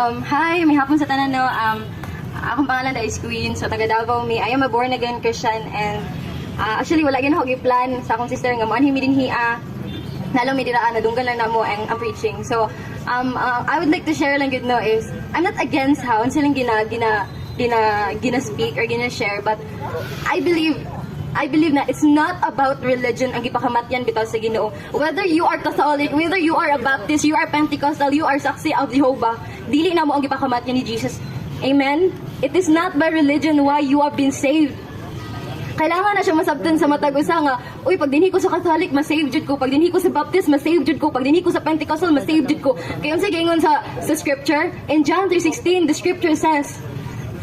Hi, may hapon sa tanan no. Akong pangalan is Queen, so taga Davao mi. I am a born again Christian and actually wala gyud ako gi-plan sa akong sister nga moanhi mi dinhi nalo mi dira nadunggan lang namo ang preaching. So I would like to share lang gud no is I'm not against how silang gina speak or gina share, but I believe na it's not about religion ang gipakamatyan bitaw sa Ginoo. Whether you are Catholic, whether you are a Baptist, you are Pentecostal, you are Saksi of Jehovah, dili na mo ang gipakamatyan ni Jesus. Amen? It is not by religion why you have been saved. Kailangan na siya masabtan sa matag usa nga, uy, pag dinhi ko sa Catholic, ma-save jud ko. Pag dinhi ko sa Baptist, ma-save jud ko. Pag dinhi ko sa Pentecostal, ma-save jud ko. Kaya unsa gingon sa scripture? In John 3:16, the scripture says,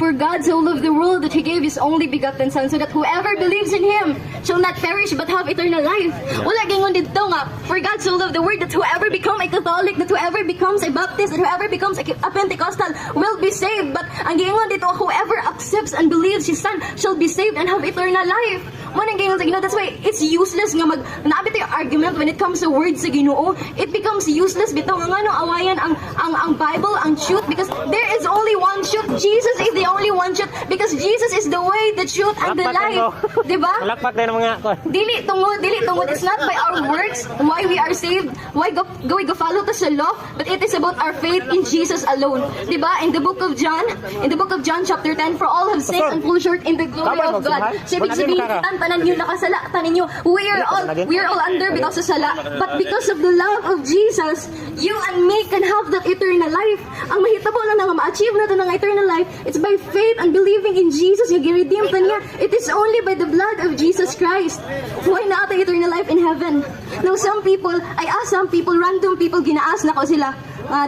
"For God so loved the world that He gave His only begotten Son, so that whoever believes in Him shall not perish but have eternal life." Wala gingon dito nga, for God so loved the world that whoever become a Catholic, that whoever becomes a Baptist, that whoever becomes a Pentecostal will be saved. But ang gingon dito, whoever accepts and believes His Son shall be saved and have eternal life. Mo nang gingon sa Ginoo. That's why it's useless nga naabit yung argument when it comes to words sa Ginoo. It becomes useless bitaw nga no awayan ang Bible, ang truth, because there is only one truth. Jesus is the only one truth, because Jesus is the way, the truth, and the life. Diba? Malakpak din ang mga Dili tungod. It's not by our works why we are saved, why go follow to sa law, but it is about our faith in Jesus alone. Diba? In the book of John chapter 10, for all have sinned and fall short in the glory of God. So ibig sabihin, tanan niyo nakasala, tanan niyo, we are all under because of sala, but because of the love of Jesus, you and me can have that eternal life. Ang mahitabo lang nga ma-achieve natin ng eternal life, it's by faith and believing in Jesus. Yung gi-redeem ta niya. It is only by the blood of Jesus Christ. Why na ata eternal life in heaven? Now I ask some people, random people, ginaas na ko sila.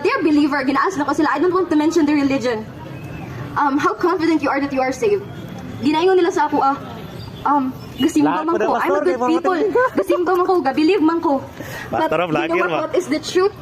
They're believer, ginaas na ko sila. I don't want to mention their religion. How confident you are that you are saved? Ginaingon nila sa ako, gasimba man ko. I'm a good people. Gasimba man ko, gabilive man ko. But you know what is the truth?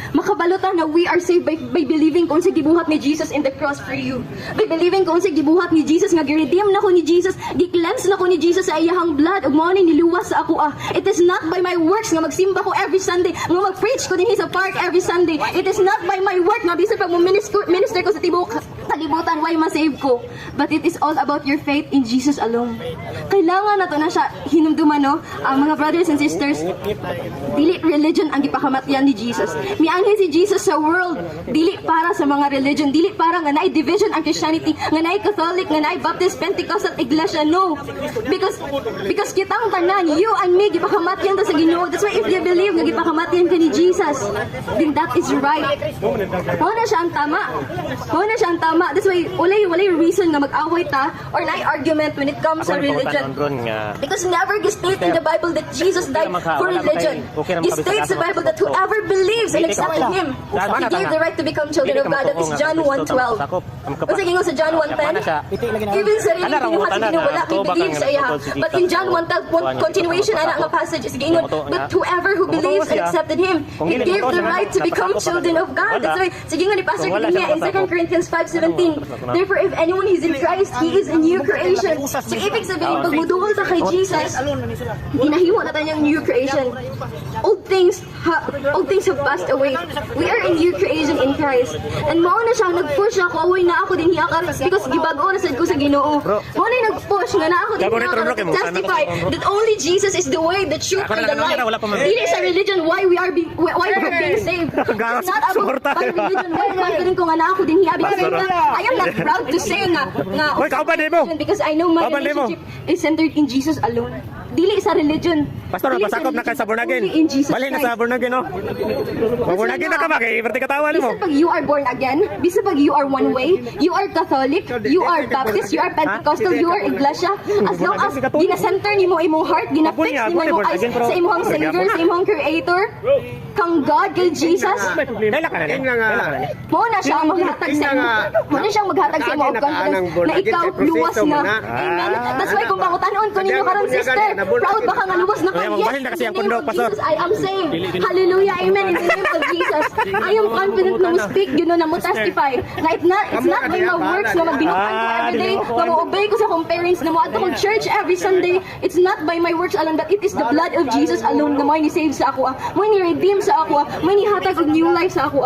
Makabalutan na we are saved by believing kung sa gibuhat ni Jesus in the cross for you. By believing kung sa gibuhat ni Jesus, nga gi-redeem na ko ni Jesus, gi-cleanse na ko ni Jesus sa iyahang blood, ug mao ni niluwas sa ako. It is not by my works nga magsimba ko every Sunday, nga mag-preach ko dinhi sa park every Sunday. It is not by my work nga bisan pag minister ko sa tibok kalibutan why ma-save ko. But it is all about your faith in Jesus alone. Kailangan na to na siya hinumduman no, mga brothers and sisters. Dili religion ang gipakamatyan ni Jesus. Mianghi si Jesus sa world, dili para sa mga religion, dili para nga naay division ang Christianity, nga naay Catholic, nga naay Baptist, Pentecostal, Iglesia. No. Because kitang tanan, you and me gipakamatyan ta sa Ginoo. That's why if you believe nga gipakamatyan ka ni Jesus, then that is right. Mao na siya ang tama. That's why walay reason nga mag-away ta or naay argument when it comes to religion. Because never state in the Bible that Jesus died for religion. It states the Bible that whoever believes and accepts Him, He gave the right to become children of God. That is John 1:12. Kasi gingon sa John 1:10, even sa rin pinuhat sa Ginoo wala kay believe sa iya. But in John 1:12, continuation ana nga passage is gingon, but whoever who believes and accepted Him, He gave the right to become children of God. That's why sa gingon ni Pastor Kidimia in 2 Corinthians 5:17, therefore if anyone is in Christ, he is a new creation. So ibig sabihin pag muduol ta kay Jesus, ginahimo na tanyang new creation. Old things have passed away. We are a new creation in Christ. And mao na siya nag-push ako, away na ako din hiyakar because gibag-o na sad ko sa Ginoo. Mao na nag-push nga na ako din hiyakar to testify that only Jesus is the way, the truth, and the life. Dili sa religion why we are being saved. It's not about by religion. Why confident ko nga na ako din hiyakar. I am not proud to say nga because I know my relationship is centered in Jesus alone. Dili sa religion. Pastor, pasakop na ka sa born again. Balik na sa born again, no? Born again na ka ba? Kaya iperti katawa mo. Bisa pag you are born again, bisa pag you are one way, you are Catholic, you are Baptist, you are Pentecostal, you are Iglesia, as long as gina-center nimo imong heart, gina-fix nimo imong eyes sa imong Savior, sa imong Creator, kang God, kay Jesus, mo na siya maghatag sa imo. Mo na siyang maghatag sa imo og confidence na ikaw luwas na. Amen. That's why kung pangutanon ko ninyo karon sister, Proud ba ka nga luwas na ka? Kaya magbahin na kasi ang pundo, Pastor. I am saved. Hallelujah, amen. In the name of Jesus. I am confident na mo speak, you know, na mo testify. Na it's not by my works na magbinukan ko every day, na mo-obey ko sa akong parents, na mo-ato ko church every Sunday. It's not by my works alone, but it is the blood of Jesus alone na mo ni-save sa ako. Mo ni-redeem sa ako. Mo ni-hatag og new life sa ako.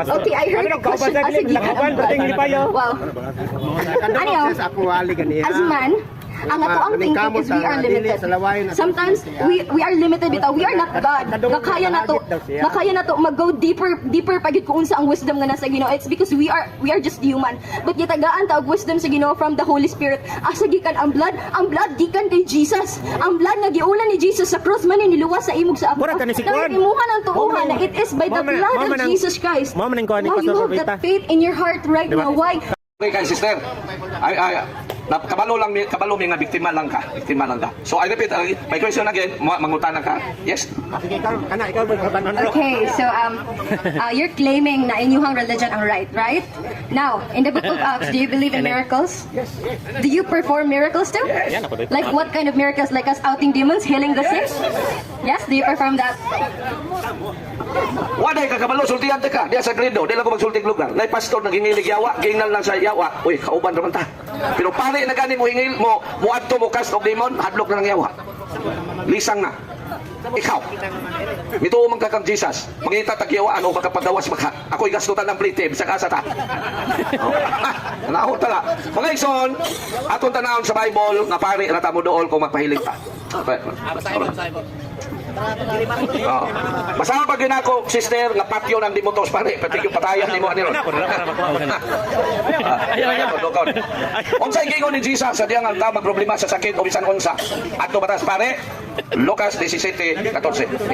Okay, I heard a question. Sige, wow. Ano? As man, ang ato ang thinking is we are limited. Sometimes we are limited bitaw. We are not God. Nakaya na to mag-go deeper pagid kung unsa ang wisdom nga nasa Ginoo. It's because we are just human. But gitagaan ta og wisdom sa Ginoo from the Holy Spirit. Asa gikan ang blood gikan kay Jesus. Ang blood nga giulan ni Jesus sa cross man ni niluwas sa imog sa ako. Imuhan ang tuuhan na it is by the blood of Jesus Christ. Why you have that faith in your heart right now? Why? Okay, kay sister. Kabalo mi nga biktima lang ka. So I repeat, my question again, mangutana ka. Yes. Okay, so you're claiming na inyuhang religion ang right? Now, in the book of Acts, do you believe in miracles? Yes. Do you perform miracles too? Yes. Like what kind of miracles? Like us outing demons, healing the sick? Yes, do you perform that? Waday ka kabalo sultihan ka. Diya sa grido, di lang ko magsulting lugar. Nay pastor nangingilig yawa, gingal lang sa yawa. Uy, kauban ra man ta. Pero pare na gani mo hingil mo adto mo cast of demon, hadlok na lang yawa. Lisang na. Ikaw. Mituo man ka kang Jesus. Mangita tagyawa ano makapadawas maka. Ako'y gastutan ng plite bisag asa ta. Naho tala. Mga ison, atong tanawon sa Bible nga pare na ta mo dool kung magpahiling ta. Masama pag ginako, sister, nga patyo ng dimotos pare, pati yung patayan ni mo anil. Unsay gingon ni Jesus sa diyang ang problema sa sakit o bisan unsa. Adto batas pare, Lucas 17:14.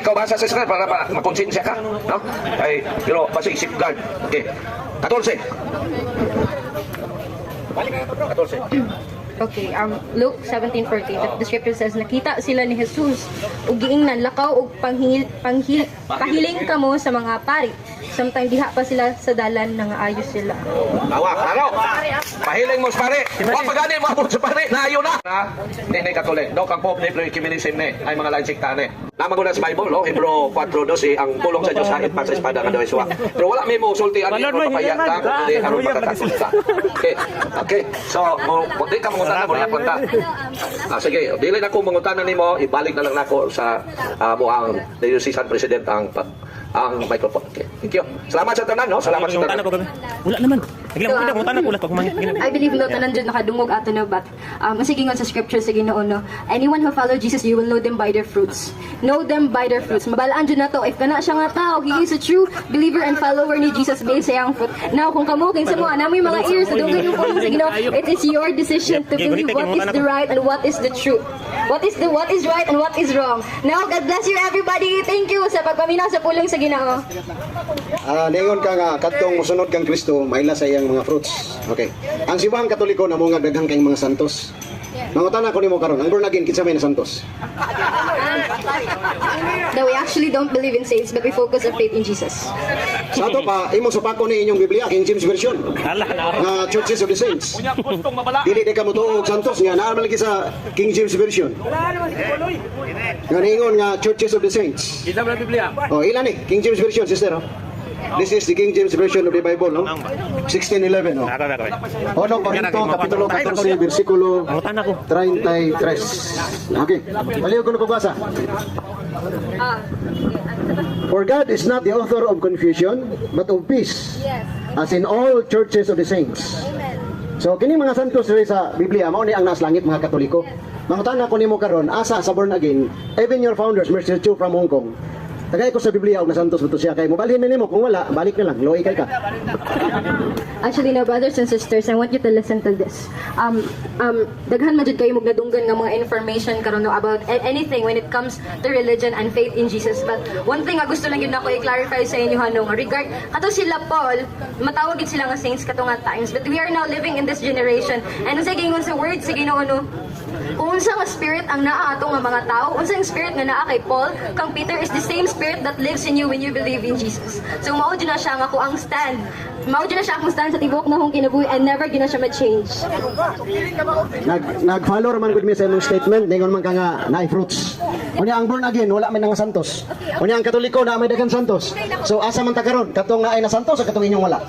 Ikaw basa sa sister para makonsensya ka, no? Ay, pero basi safeguard. Okay. 14. Okay, Luke 17:14, the scripture says, nakita sila ni Jesus, ug giingnan lakaw ug pahiling kamo sa mga pari. Sometimes diha pa sila sa dalan nang ayos sila. Tawa, ano? Pahiling mo sa pare. Huwag pagani mo sa pare, naayo na. Hindi katuloy. Do kang pop ni Plurikiminism ni, ay mga lain sikta ni. Namaguna sa Bible, no? Hebro 4:12, ang pulong sa Diyos hahit pa sa espada nga daw iswa. Pero wala may mo sulti ani mo papayag ka, kundi aron pagkakasulta. Okay. So, di ka mangutana mo yapon ta. Sige, dili na ko mangutana nimo, ibalik na lang nako sa mo ang diocesan president ang microphone. Okay. Thank you. Salamat sa tanan, no? Salamat sa tanan. Wala naman. Nagila ko pag kumangit. I believe no tanan jud nakadungog ato na but masigingon sa scripture sa Ginoo no. Anyone who follow Jesus, you will know them by their fruits. Know them by their fruits. Mabalaan jud nato if kana siya nga tao, he is a true believer and follower ni Jesus based sa iyang fruit. Now kung kamo kin sa mo namoy mga ears sa dungog yung pulong sa Ginoo, it is your decision to believe what is the right and what is the truth. What is right and what is wrong. Now God bless you everybody. Thank you sa pagpaminaw sa pulong sa Ginoo. Ningon ka nga kadtong mosunod kang Kristo maila sa iyang mga fruits. Okay. Ang simbahan Katoliko namo nga daghang kayong mga santos. Mangutana ko nimo karon, ang born again kinsa may na santos? No, we actually don't believe in saints, but we focus on faith in Jesus. Sa ato pa, imo supako ni inyong Biblia, King James Version. Nga Churches of the Saints. Dili di ka motuog santos nga naa man lagi sa King James Version. Nga ningon nga Churches of the Saints. Isa ba Biblia? Oh, ilan ni? King James Version, sister. Oh. This is the King James Version of the Bible, no? 16:11, no? Ono Korinto, kapitulo 14, versikulo 33. Okay. Paliw ko na pagbasa. For God is not the author of confusion, but of peace, as in all churches of the saints. So, kini mga santos rin sa Biblia, mao ni ang nas langit mga Katoliko. Mangutana ko nimo karon, asa sa born again, even your founders, Mercy Chu from Hong Kong, tagay ko sa Biblia og nasantos buto siya kay mobalhin na nimo kung wala balik na lang loy kay ka. Actually, now brothers and sisters, I want you to listen to this. Daghan man jud kayo mong nadunggan nga mga information karon no about anything when it comes to religion and faith in Jesus. But one thing nga gusto lang yun ako i-clarify sa inyo hanong regard kato sila Paul, matawag gid sila nga saints kato nga times, but we are now living in this generation. And sa gingon sa word sa Ginoo no, kung unsa nga spirit ang naa ato nga mga tao, unsa ang spirit nga naa kay Paul, kang Peter is the same spirit Spirit that lives in you when you believe in Jesus. So mao dyan na siya nga ko ang stand. Mao dyan na siya akong stand sa tibok na akong kinabuhi and never gina siya ma-change. Nag-follow raman gud mi sa imong statement, ningon man ka nga naay fruits. Unya ang born again wala man nga santos. Unya ang Katoliko na may daghang santos. So asa man ta karon? Katong naay na santos o katong inyong wala?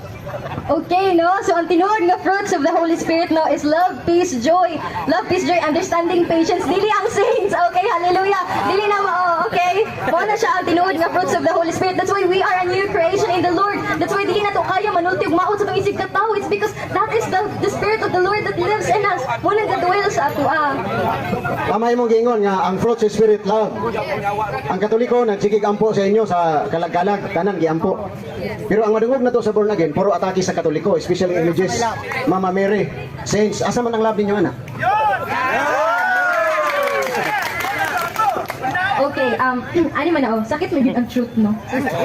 Okay, no? So, ang tinuod nga fruits of the Holy Spirit, no, is love, peace, joy. Love, peace, joy, understanding, patience. Dili ang saints. Okay, hallelujah. Dili na mao, okay? Mao na siya ang tinuod nga fruits of the Holy Spirit. That's why we are a new creation in the Lord. That's why dili na to kaya manulti ug maot sa itong isig ka tao. It's because that is the Spirit of the Lord that lives in us. Muna nag-dwell sa ato, Tama imong giingon nga ang fruits of spirit love. Ang Katoliko nagsigig ampo sa inyo sa kalag-kalag tanan giampo. Pero ang madungog na to sa born again puro atake sa Katoliko, especially images, Mama Mary, saints. Asa man ang love ninyo ana? Okay, ano man ako, sakit mo yun ang truth, no?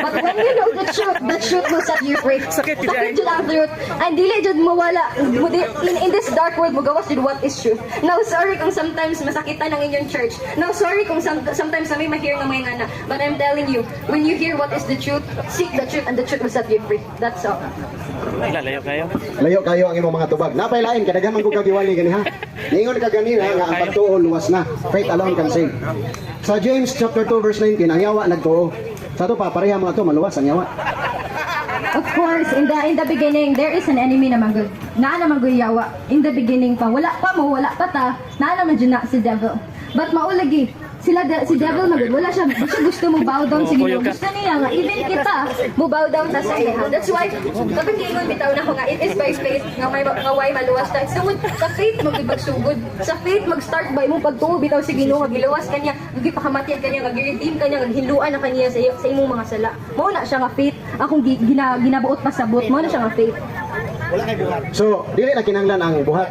But when you know the truth will set you free. Sakit yun ang truth. And dili jud mawala. In this dark world, magawas jud what is truth. Now, sorry kung sometimes masakitan ang inyong church. Now, sorry kung sometimes na may ma-hear ng mga ngana. But I'm telling you, when you hear what is the truth, seek the truth and the truth will set you free. That's all. Layo kayo. Layo kayo ang imong mga tubag. Napay lain kadaghan man ko kagiwali gani ha. Ningon ka ganina nga ang pagtuo luwas na. Faith alone can save. Sa James chapter 2 verse 19, ang yawa nagtuo. Sa to pa pareha mga to maluwas ang yawa. Of course, in the beginning, there is an enemy naman good. Na naman good yawa. In the beginning pa, wala pa ta, na naman dyan na si devil. But maulagi, si devil magud wala siya gusto mo bow down sa Ginoo. Gusto niya nga even kita mo bow down ta sa iya. That's why kapag giingon bitaw na ko nga it is by faith nga may way maluwas ta. So sa faith magpagsugod. Sa faith mag-start by mo pagtuo bitaw sa Ginoo nga giluwas kanya, gipakamatian kanya, nga gi-redeem kanya, nga hinluan na kaniya sa imong mga sala. Mao na siya nga faith. Akong ginabuot pasabot. Mao na siya nga faith. So, dili na kinanglan ang buhat.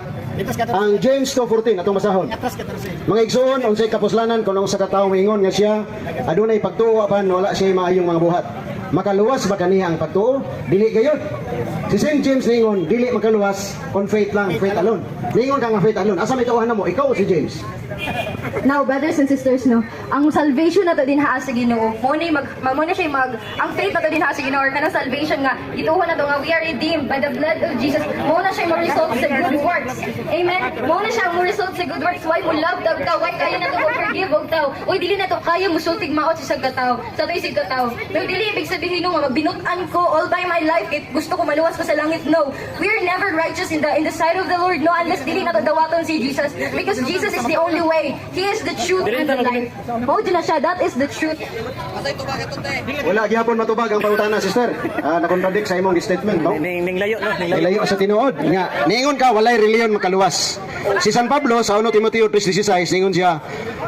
Ang James 2:14 atong basahon. Mga igsoon unsay kapuslanan kuno sa katawo moingon nga siya adunay pagtuo apan wala siya maayong mga buhat. Makaluwas ba kaniya ang pagtuo? Dili gayud. Si St. James ningon dili makaluwas kon faith lang, faith alone. Ningon ka nga faith alone. Asa may tuuhan namo? Ikaw o si James? Now, brothers and sisters, no, ang salvation na to din haa sa Ginoo. Mo na siya ang faith na to din haa sa Ginoo or kanang salvation nga gituon na to nga we are redeemed by the blood of Jesus. Mo na siya mo result sa good works. Amen. Mo na siya mo result sa good works. Why mo love daw ka? Why kaya na to mo forgive og tao? Oy dili na to kaya mo sultig maot sa kataw. Sa to isig kataw. No dili ibig sabihin no nga magbinutan ko all by my life it gusto ko maluwas ko sa langit. No. We are never righteous in the sight of the Lord. No unless dili na to dawaton si Jesus because Jesus is the only way. He is the truth and the life. Mao na siya, that is the truth. Wala gyapon matubag ang pangutana sister. Na-contradict sa imong statement, no? Ning layo no, ning Layo sa tinuod. Nga, niingon ka walay reliyon makaluwas. Si San Pablo sa 1 Timoteo 3:16 ningon siya,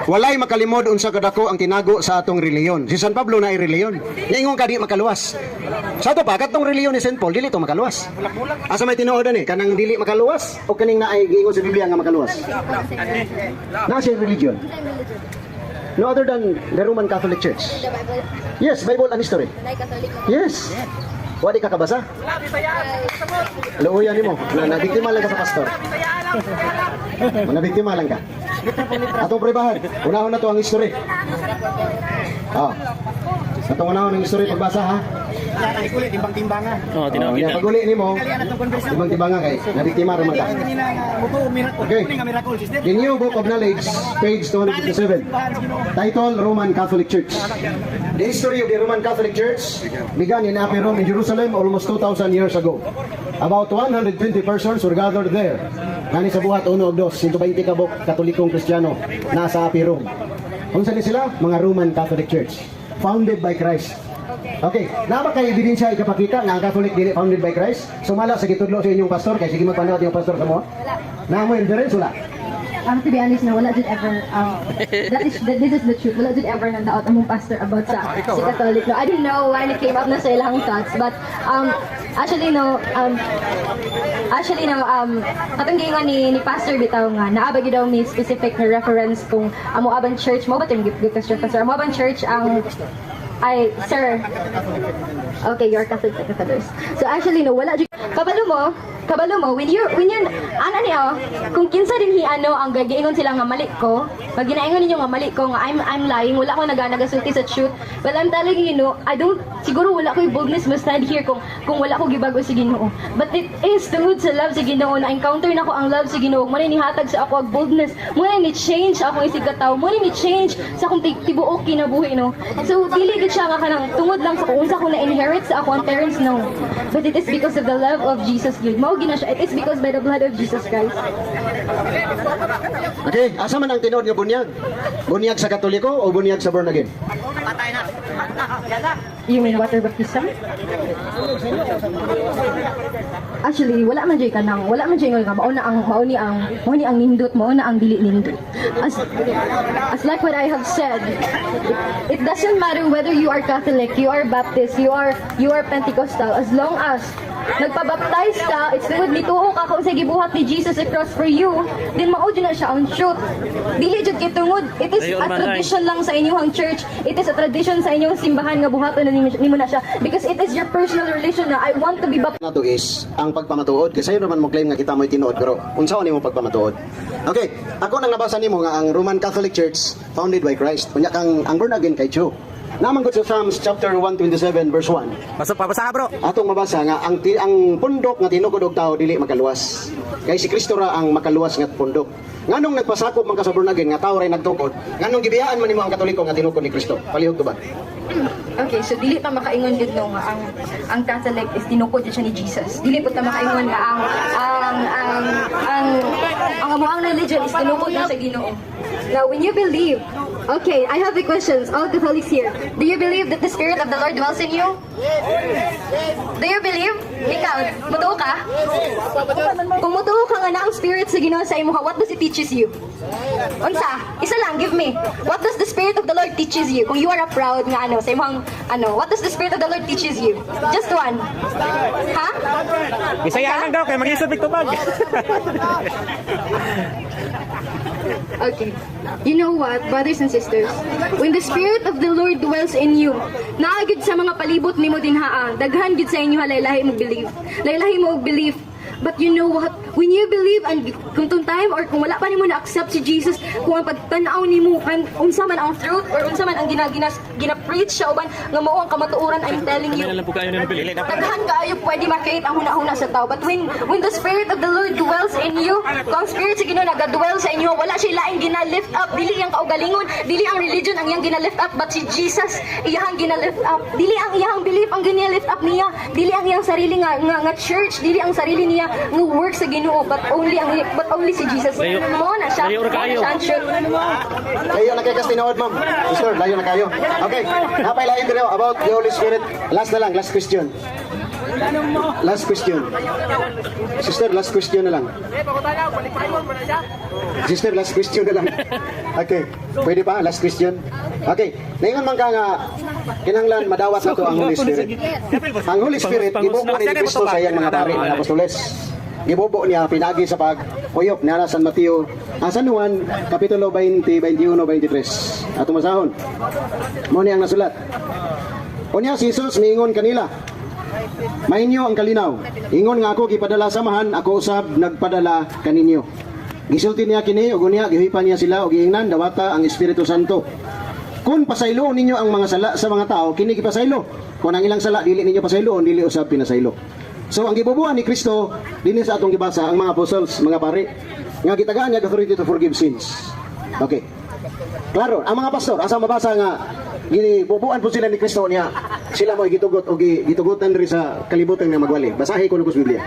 walay makalimod unsa kadako ang tinago sa atong reliyon. Si San Pablo na reliyon. Niingon ka di makaluwas. Sa to pa katong reliyon ni St. Paul dili to makaluwas. Asa may tinuod ani kanang dili makaluwas o kaning naay giingon sa Biblia nga makaluwas? Na siya religion. No other than the Roman Catholic Church. Yes, Bible and history. Yes. Wadi ka kabasa? Luuyan nimo. Nabiktima lang ka sa pastor. Nabiktima lang ka. Atong prebahan. Unahon na to ang history. Atong unahon ang history pagbasa ha. Timbang-timbangan. Oh, tinawag kita. Paguli nimo, timbang-timbangan kay nabiktima ra man ka. Okay. The New Book of Knowledge, page 257. Title, Roman Catholic Church. The history of the Roman Catholic Church began in Upper Rome in Jerusalem almost 2,000 years ago. About 120 persons were gathered there. Nani sa buhat 1 o 2, 120 kabok Katolikong Kristiyano nasa Upper Rome. Kung saan sila? Mga Roman Catholic Church. Founded by Christ. Okay, naba kay ebidensya ikapakita nga ang Catholic dili founded by Christ? Sumala sa gitudlo sa inyong pastor kay sige magpanaw yung pastor sa mo. Na mo endurance wala. To be honest na wala jud ever this is the truth. Wala jud ever nang daot among pastor about sa Catholic. No, I don't know when it came up na sa ilang thoughts but actually atong giingon ni pastor bitaw nga naabag daw ni specific na reference kung amo aban church mo ba ting pastor amo aban church ang sir. Okay, you're Catholic. So actually, no, wala kabalo mo, when you're, ano niyo, kung kinsa din ano, ang gagiingon sila nga mali ko, pag ginaingon ninyo nga mali ko, nga I'm lying, wala ko nagasulti sa truth, well, I'm telling you, siguro wala ko yung boldness mo stand here kung wala ko gibago sa Ginoo. But it is tungod sa love sa Ginoo, na encounter na ko ang love sa Ginoo, muna ni hatag sa ako ang boldness, muna ni change ako isig kataw, muna ni change sa akong tibuok kinabuhi, no. So, dili gid siya nga kanang tungod lang sa kung unsa ko na-inherit sa ako ang parents, no. But it is because of the love of Jesus, Lord. Mao gina siya. It is because by the blood of Jesus Christ. Okay, asa man ang tinuod nga bunyag? Bunyag sa Katoliko o bunyag sa born again? You mean water baptism? Actually, wala man jay kanang, wala man jay nga mao ni ang nindot, mao na ang dili nindot. As like what I have said, it doesn't matter whether you are Catholic, you are Baptist, you are Pentecostal, as long as nagpabaptize ka, it's good nituo ka kung sa gibuhat ni Jesus across for you, then mao na siya ang truth. Dili jud kay tungod, it is a tradition lang sa inyong church, it is a tradition sa inyong simbahan nga buhaton na nimo na siya, because it is your personal relation na I want to be baptized. Nato is ang pagpamatuod kasi sayo naman mo claim nga kita mo'y tinuod pero unsaon nimo pagpamatuod? Okay, ako nang nabasa nimo nga ang Roman Catholic Church founded by Christ. Kunya kang ang born again kay Joe. Naman gud sa Psalms chapter 127 verse 1. Pabasaha bro. Atong mabasa nga ang pundok nga tinugod og tao dili makaluwas. Kay si Kristo ra ang makaluwas nga pundok. Nganong nagpasakop man ka sa born again nga tao ray nagtukod? Nganong gibiyaan man nimo ang Katoliko nga tinugod ni Kristo? Palihog to ba? Okay, so dili pa makaingon gid no nga ang Catholic is tinukod siya ni Jesus. Dili po ta makaingon nga ang amuang religion is tinukod na sa Ginoo. Now, when you believe, okay, I have the questions, all Catholics here. Do you believe that the Spirit of the Lord dwells in you? Do you believe? Ikaw, mutuo ka? Kung mutuo ka nga na ang Spirit sa Ginoo sa imo, what does it teaches you? Unsa? Isa lang, give me. What does the Spirit of the Lord teaches you? Kung you are a proud nga sa imong what does the Spirit of the Lord teaches you? Just one. Ha? Bisaya lang daw kay mag-isip tubag. Okay. You know what, brothers and sisters? When the Spirit of the Lord dwells in you, naagid sa mga palibot nimo dinhaa, daghan gid sa inyo laylahi mo believe. Laylahi mo believe. But you know what? When you believe and kung tong time or kung wala pa nimo na-accept si Jesus, kung ang pagtanaw nimo kan unsa man ang truth or unsa man ang gina-preach siya uban nga mao ang kamatuoran, I'm telling you. Daghan kaayo pwede makait ang huna-huna sa tao. But when the Spirit of the Lord dwells in you, kung ang Spirit sa Ginoo nagadwell sa inyo, wala siya laing gina-lift up, dili ang kaugalingon, dili ang religion ang iyang gina-lift up, but si Jesus iyang gina-lift up. Dili ang iyang belief ang gina-lift up niya, dili ang iyang sarili nga church, dili ang sarili niya nga work sa Ginoo, but only si Jesus. Mo na siya. Ang truth. Layo na kay Kastinood, ma'am. Sister, layo na kayo. Okay, napay lain din about the Holy Spirit. Last na lang, last question. Last question. Sister, last question na lang. Sister, last question na lang. Okay, pwede pa? Last question? Okay, naingon man ka nga kinahanglan madawat na to ang Holy Spirit. Ang Holy Spirit, gibuko ni Kristo sa iyang mga pari, mga apostoles. Gibubo niya pinagi sa pagpuyok niya San Mateo, San Juan, Kapitulo 20, 21, 23. Atong masahon. Mo ni ang nasulat. Unya si Jesus miingon kanila, mainyo ang kalinaw. Ingon nga ako gipadala samahan, ako usab nagpadala kaninyo. Gisulti niya kini ug unya gihipan niya sila og giingnan dawata ang Espiritu Santo. Kung pasaylo ninyo ang mga sala sa mga tao, kini gipasaylo. Kung ang ilang sala dili ninyo pasayloon, dili usab pinasaylo. So ang gibubuan ni Kristo dinhi sa atong gibasa ang mga apostles, mga pari, nga gitagaan niya authority to forgive sins. Okay. Klaro, ang mga pastor asa mabasa nga ginibubuan po sila ni Kristo niya. Sila mo gitugot o gitugutan rin sa kalibutan nga magwali. Basahin ko sa Biblia.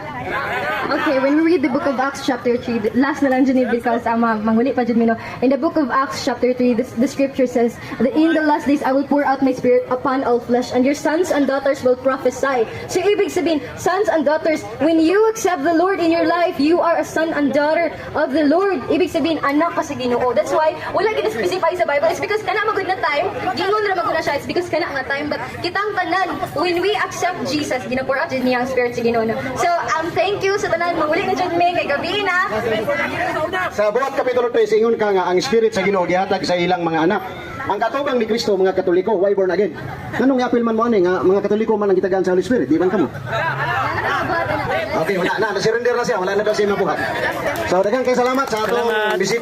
Okay, when we read the book of Acts chapter 3, last na lang dyan because manguli pa dyan mino. In the book of Acts chapter 3, the scripture says that in the last days I will pour out my spirit upon all flesh and your sons and daughters will prophesy. So ibig sabihin, sons and daughters, when you accept the Lord in your life, you are a son and daughter of the Lord. Ibig sabihin, anak ka sa Ginoo. That's why, wala gina-specify sa Bible. It's because kana magod na time, gingon ra magod na siya. It's because kana nga time. But kitang tanan, when we accept Jesus, gina-pour out niya ang spirit sa Ginoo. So, thank you sa tanan, manguli na dyan may kay gabi na. Sa buhat Kapitulo 3, ingon ka nga ang Spirit sa Ginoo gihatag sa ilang mga anak. Ang katugang ni Kristo, mga Katoliko, why born again? Anong i-appeal man mo ani nga mga Katoliko man ang gitagaan sa Holy Spirit, di man kamo? Okay, wala na. Surrender na siya. Wala na daw siya mabuhat. So, daghang kay salamat sa atong Salamat. bisita.